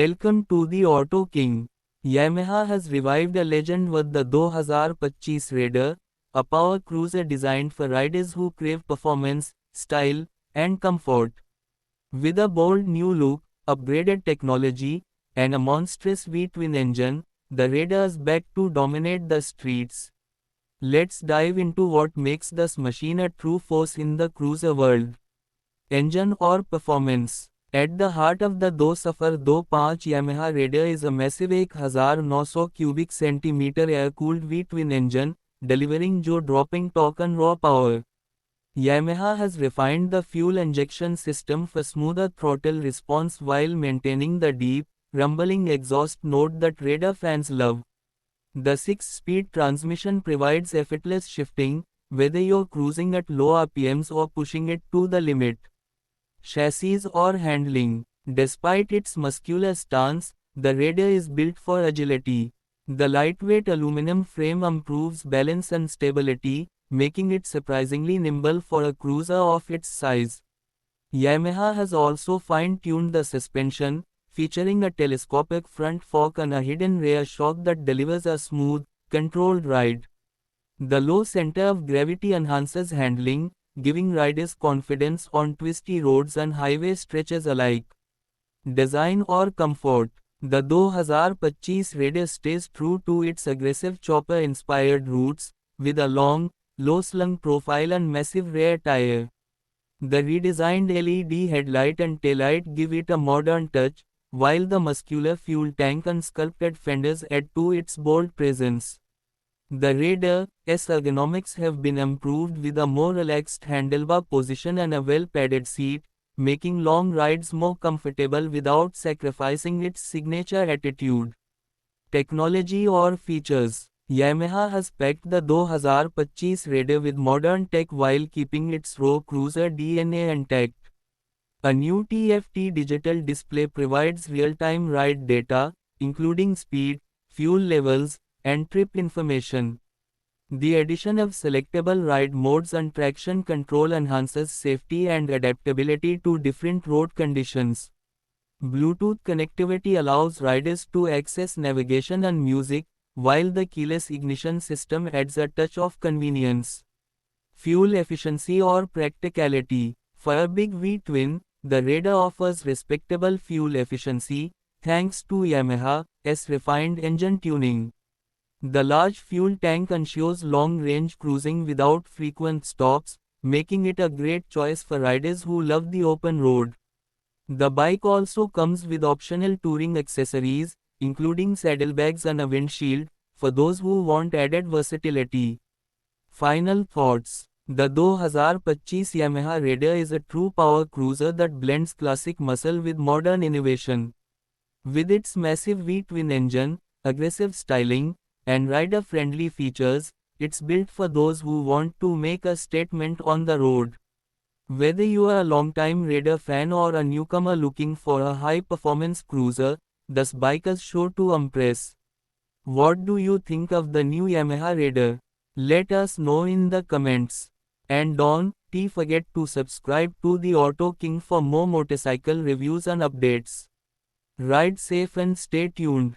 Welcome to the Auto King. Yamaha has revived a legend with the 2025 Raider, a power cruiser designed for riders who crave performance, style, and comfort. With a bold new look, upgraded technology, and a monstrous V-twin engine, the Raider is back to dominate the streets. Let's dive into what makes this machine a true force in the cruiser world. Engine or performance. At the heart of the 2025 Yamaha Raider is a massive 1900 cubic centimeter air-cooled V-twin engine, delivering jaw-dropping torque and raw power. Yamaha has refined the fuel injection system for smoother throttle response while maintaining the deep, rumbling exhaust note that Raider fans love. The 6-speed transmission provides effortless shifting, whether you're cruising at low RPMs or pushing it to the limit. Chassis or handling. Despite its muscular stance, the Raider is built for agility. The lightweight aluminum frame improves balance and stability, making it surprisingly nimble for a cruiser of its size. Yamaha has also fine-tuned the suspension, featuring a telescopic front fork and a hidden rear shock that delivers a smooth, controlled ride. The low center of gravity enhances handling, giving riders confidence on twisty roads and highway stretches alike. Design or comfort. The 2025 Raider stays true to its aggressive chopper-inspired roots, with a long, low-slung profile and massive rear tire. The redesigned LED headlight and taillight give it a modern touch, while the muscular fuel tank and sculpted fenders add to its bold presence. The Raider's ergonomics have been improved with a more relaxed handlebar position and a well-padded seat, making long rides more comfortable without sacrificing its signature attitude. Technology or features. Yamaha has packed the 2025 Raider with modern tech while keeping its raw cruiser DNA intact. A new TFT digital display provides real-time ride data, including speed, fuel levels, and trip information. The addition of selectable ride modes and traction control enhances safety and adaptability to different road conditions. Bluetooth connectivity allows riders to access navigation and music, while the keyless ignition system adds a touch of convenience. Fuel efficiency or practicality. For a big V-twin, the Raider offers respectable fuel efficiency, thanks to Yamaha's refined engine tuning. The large fuel tank ensures long-range cruising without frequent stops, making it a great choice for riders who love the open road. The bike also comes with optional touring accessories, including saddlebags and a windshield, for those who want added versatility. Final thoughts. The 2025 Yamaha Raider is a true power cruiser that blends classic muscle with modern innovation. With its massive V-twin engine, aggressive styling, and rider-friendly features, it's built for those who want to make a statement on the road. Whether you are a longtime Raider fan or a newcomer looking for a high-performance cruiser, this bike is sure to impress. What do you think of the new Yamaha Raider? Let us know in the comments. And don't forget to subscribe to the Auto King for more motorcycle reviews and updates. Ride safe and stay tuned.